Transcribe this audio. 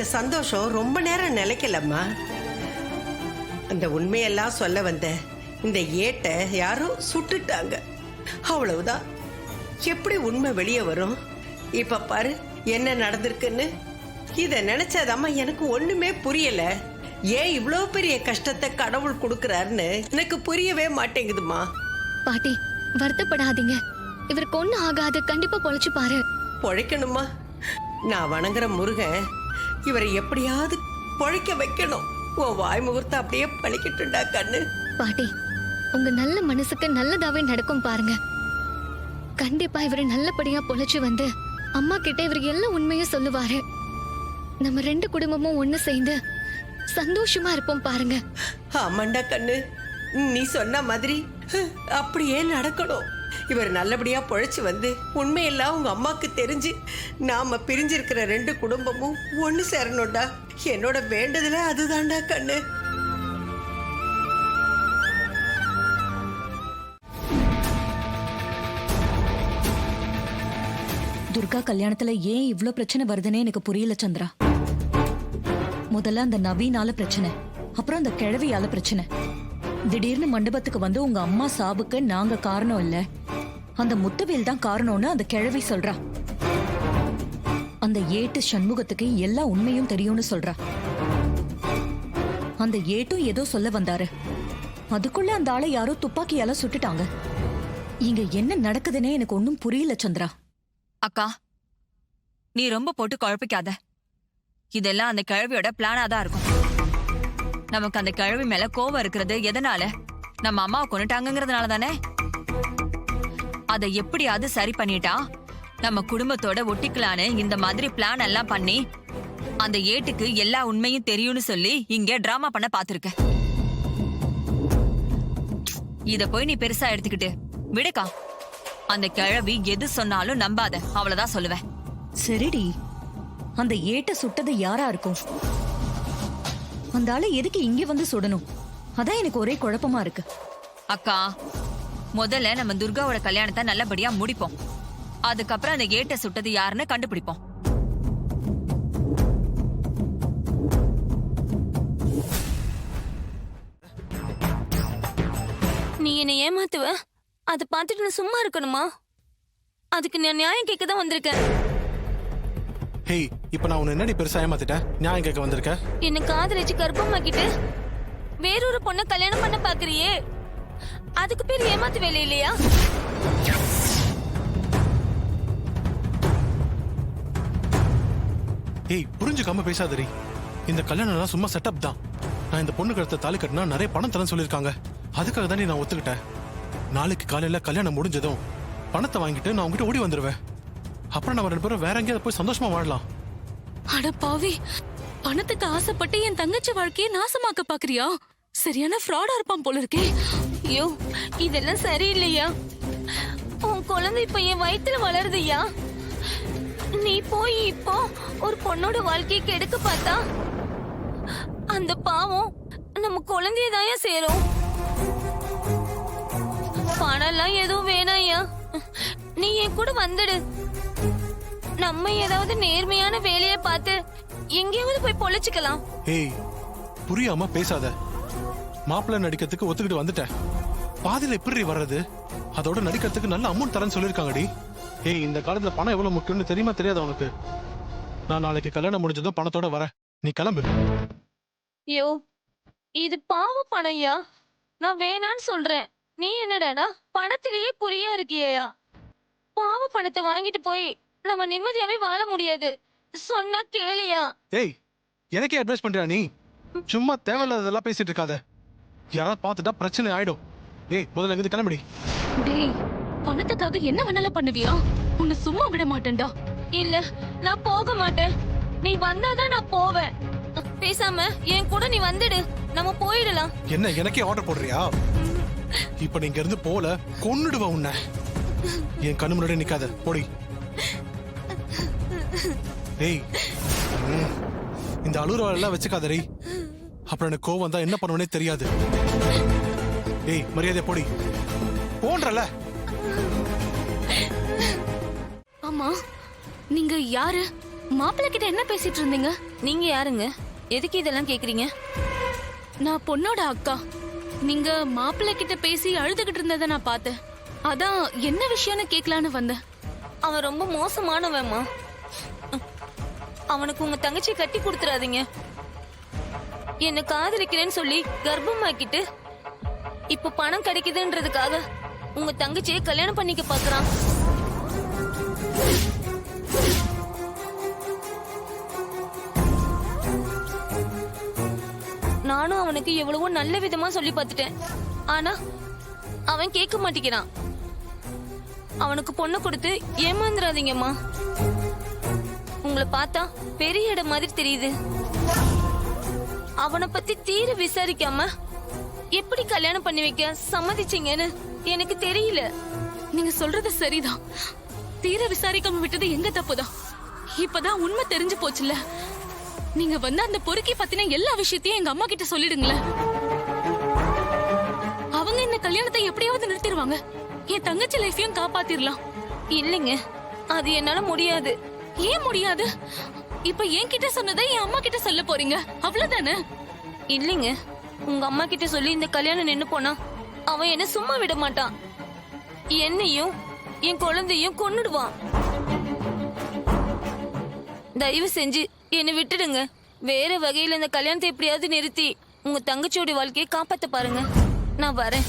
அந்த சந்தோஷம் ரொம்ப நேரம் நிலைக்கலம்மா. அந்த உண்மையெல்லாம் சொல்ல வந்த இந்த ஏட்டை யாரோ சுட்டுட்டாங்க, அவ்வளவுதான். எப்படி உண்மை வெளியே வரும்? இப்ப பாரு என்ன நடந்திருக்குன்னு. இத நினைச்சாதாம்மா எனக்கு ஒண்ணுமே புரியல. ஏன் இவ்வளவு பெரிய கஷ்டத்தை கடவுள் கொடுக்கறாருன்னு எனக்கு புரியவே மாட்டேங்குதுமா. பாட்டி வருத்தப்படாதீங்க, இவருக்கு ஒண்ணு ஆகாது, கண்டிப்பா பொழைச்சு பாரு. பொழைக்கணுமா? நான் வணங்குற முருகன் இவரை எப்படியாவது பொழைக்க வைக்கணும். உன் வாய் முகூர்த்தம் அப்படியே பழிக்கட்டுண்டா கண்ணு. பாட்டி உங்க நல்ல மனசுக்கு நல்லதாவே நடக்கும் பாருங்க. கண்டிப்பா இவரு நல்லபடியா பொழைச்சு வந்து அம்மா கிட்ட இவருக்கு எல்லா உண்மையும் சொல்லுவாரு. நம்ம 2 குடும்பமும் ஒண்ணு சேர்ந்து சந்தோஷமா இருப்போம் பாருங்க. ஆமாண்டா கண்ணு, நீ சொன்ன மாதிரி அப்படியே நடக்கணும். இவர் நல்லபடியா பொழைச்சு வந்து உண்மையெல்லாம் உங்க அம்மாக்கு தெரிஞ்சு நாம பிரிஞ்சிருக்கிற 2 குடும்பமும் ஒண்ணு சேரணும்டா. என்னோட வேண்டுதல அதுதான்டா கண்ணு. துர்கா கல்யாணத்துல ஏன் இவ்ளோ பிரச்சனை வருதுன்னே எனக்கு புரியல சந்திரா. முதல்ல அந்த நவீனால பிரச்சனை, அப்புறம் அந்த கிழவியால பிரச்சனை. திடீர்னு மண்டபத்துக்கு வந்து உங்க அம்மா சாவுக்கு நாங்க காரணம் இல்ல, அந்த முத்தவேல் தான் காரணம்னு அந்த கிழவி சொல்றா. அந்த ஏட்டு சண்முகத்துக்கு எல்லா உண்மையும் தெரியும்னு சொல்றா. அந்த ஏட்டும் ஏதோ சொல்ல வந்தாரு, அதுக்குள்ள அந்த ஆளை யாரோ துப்பாக்கியால சுட்டுட்டாங்க. இங்க என்ன நடக்குதுன்னே எனக்கு ஒன்னும் புரியல சந்திரா. அக்கா, நீ ரொம்ப போட்டு குழப்பிக்காத. இதெல்லாம் அந்த கிழவியோட பிளானா தான் இருக்கும். நமக்கு அந்த கிழவி மேல கோவம் இருக்கிறது எதனால? நம்ம அம்மாவை கொண்டுட்டாங்கிறதுனால தானே. அதை எப்படியாவது சரி பண்ணிட்டா நம்ம குடும்பத்தோட ஒட்டிக்கலான்னு இந்த மாதிரி பிளான் எல்லாம் பண்ணி அந்த ஏட்டுக்கு எல்லா உண்மையும் தெரியும்னு சொல்லி இங்க டிராமா பண்ண பாத்துருக்க. இத போய் நீ பெருசா எடுத்துக்கிட்டு விடுக்கா. அந்த கிழவி எது சொன்னாலும் நம்பாத, அவ்வளவுதான் சொல்லுவேன். சரிடி, அந்த ஏட்ட சுட்டது யாரா இருக்கும்? அந்த ஆளை எதுக்கு இங்க வந்து சுடணும்? அதான் எனக்கு ஒரே குழப்பமா இருக்கு. அக்கா, முதல்ல நம்ம துர்காவோட கல்யாணத்தை நல்லபடியா முடிப்போம். அதுக்கப்புறம் அந்த ஏட்ட சுட்டது யாருன்னு கண்டுபிடிப்போம். நீ என்னை ஏமாத்துவ, அதை பார்த்துட்டு நான் சும்மா இருக்கணுமா? அதுக்கு நான் நியாயம் கேட்க தான் வந்திருக்கேன். ஹேய், இப்ப நான் உன்னை என்னடி பெருசா ஏமாத்திட்டேன்? நியாயம் கேட்க வந்திருக்க? என்ன காதலிச்சு கர்ப்பமாக்கிட்டு வேறொரு பொண்ணை கல்யாணம் பண்ண பாக்குறியே, அதுக்கு பேர் ஏமாத்து வேலை இல்லையா? ஏய், புரிஞ்சுக்காம பேசாதடி. இந்த கல்யாணம் சும்மா செட்டப் தான். நான் இந்த பொண்ணு கழுத்த தாலி கட்டினா நிறைய பணம் தரேன்னு சொல்லியிருக்காங்க. அதுக்காக தானே நான் ஒத்துக்கிட்டேன். நாளைக்கு காலையில கல்யாணம் முடிஞ்சதும் பணத்தை வாங்கிட்டு நான் உங்ககிட்ட ஓடி வந்துருவேன். அப்புறம் நம்ம 2 பேரும் வேற எங்கேயாவது போய் சந்தோஷமா வாழலாம். அட பாவி, பணத்துக்கு ஆசைப்பட்டு என் தங்கச்சி வாழ்க்கையை நாசமாக்க பாக்குறியா? சரியான ஃப்ராடா இருப்பான் போல இருக்கே. ஐயோ, இதெல்லாம் சரியில்லையா? உன் குழந்தை இப்ப என் வயித்துல வளருதுயா. நீ போய் இப்போ ஒரு பொண்ணோட வாழ்க்கையை கெடுக்க பார்த்தா அந்த பாவம் நம்ம குழந்தையதாயா சேரும். பணம்லாம் எதுவும் வேணாயா, நீ என் கூட வந்துடு. நம்ம ஏதாவது நேர்மையான வேலையை பார்த்து எங்கேயாவது போய் பொழைச்சுக்கலாம். ஏய், புரியாம பேசாத. மாப்பிள்ளை நடிக்கிறதுக்கு ஒத்துக்கிட்டு வந்துட்டேன். பாதியில எப்படி வர்றது? அதோட நடிக்கிறதுக்கு நல்ல அமௌண்ட் தரேன்னு சொல்லிருக்காங்கடி. ஏய், இந்த காலத்துல பணம் எவ்வளவு முக்கியம்னு தெரியுமா தெரியாத உனக்கு? நான் நாளைக்கு கல்யாணம் முடிஞ்சதும் பணத்தோட வரேன், நீ கிளம்பு. ஐயோ, இது பாவ பணம்யா, நான் வேணான்னு சொல்றேன். நீ என்னடா பணத்திலேயே குறியா இருக்கியா? பாவ பணத்தை வாங்கிட்டு போய் நம்ம நிம்மதியாவே வாழ முடியாது. சொன்னா கேளியா? ஏய், எனக்கே அட்வைஸ் பண்றியா நீ? சும்மா தேவையில்லாததெல்லாம் பேசிட்டு இருக்காத. யாராவது பார்த்துட்டா பிரச்சனை ஆயிடும். ஏய், முதல்ல இருந்து கிளம்புடி. டேய், பணத்துக்காக என்ன வேணாலும் பண்ணுவியா? உன்னை சும்மா விட மாட்டேன்டா. இல்ல, நான் போக மாட்டேன். நீ வந்தாதான் நான் போவேன். பேசாம என் கூட நீ வந்துடு, நம்ம போயிடலாம். என்ன எனக்கே ஆர்டர் போடுறியா? இப்ப நீங்க இருந்து போல கொன்னுடுவ உன்னை. என் கண்ணு முன்னாடி நிக்காத, போடி. ஏய், இந்த அலுவலகம் எல்லாம் வச்சுக்காதரி. அப்புறம் எனக்கு கோவம் தான் என்ன பண்ணுவனே தெரியாது. ஏய், மரியாதை போடி போன்றல. ஆமா, நீங்க யாரு? மாப்பிள்ளை கிட்ட என்ன பேசிட்டு இருந்தீங்க? நீங்க யாருங்க? எதுக்கு இதெல்லாம் கேக்குறீங்க? நான் பொண்ணோட அக்கா. நீங்க மாப்பிள்ளை கிட்ட பேசி அழுதுகிட்டு இருந்ததை நான் பார்த்தேன். அதான் என்ன விஷயம்னு கேட்கலான்னு வந்தேன். அவன் ரொம்ப மோசமானவன்மா. அவனுக்கு உங்க தங்கச்சி கட்டி கொடுத்துறாதீங்க. என்ன காதலிக்கிறேன்னு சொல்லி கர்ப்பமாக்கிட்டு இப்ப பணம் கிடைக்குதுன்றதுக்காக உங்க தங்கச்சியை கல்யாணம் பண்ணிக்க பாக்குறான். நானும் அவனுக்கு எவ்வளவோ நல்ல விதமா சொல்லி பார்த்துட்டேன். ஆனா அவன் கேட்க மாட்டேங்கிறான். அவனுக்கு பொண்ணு கொடுத்து ஏமாந்துடாதீங்கம்மா. உங்களை பார்த்தா பெரிய இடம் மாதிரி தெரியுது. அவனை பத்தி தீர விசாரிக்காம எப்படி கல்யாணம் பண்ணி வைக்க சம்மதிச்சீங்கன்னு எனக்கு தெரியல. நீங்க சொல்றது சரிதான். தீர விசாரிக்காம விட்டது எங்க தப்புதான். இப்பதான் உண்மை தெரிஞ்சு போச்சுல. நீங்க வந்து அந்த பொறுக்கி பத்தின எல்லா விஷயத்தையும் எங்க அம்மா கிட்ட சொல்லிடுங்களேன். அவங்க இந்த கல்யாணத்தை எப்படியாவது நிறுத்திடுவாங்க. என் தங்கச்சி லைஃபையும் காப்பாத்திரலாம். இல்லைங்க, அது என்னால முடியாது. ஏன் முடியாது? இப்ப என்கிட்ட சொன்னதை என் அம்மா கிட்ட சொல்ல போறீங்க, அவ்வளவுதானே? இல்லைங்க, உங்க அம்மா கிட்ட சொல்லி இந்த கல்யாணம் நின்னு போனா அவன் என்ன சும்மா விட மாட்டான். என்னையும் என் குழந்தையும் கொன்னுடுவான். தயவு செஞ்சு என்னை விட்டுடுங்க. வேற வகையில இந்த கல்யாணத்தை எப்படியாவது நிறுத்தி உங்க தங்கச்சியோட வாழ்க்கையை காப்பாத்த பாருங்க. நான் வரேன்.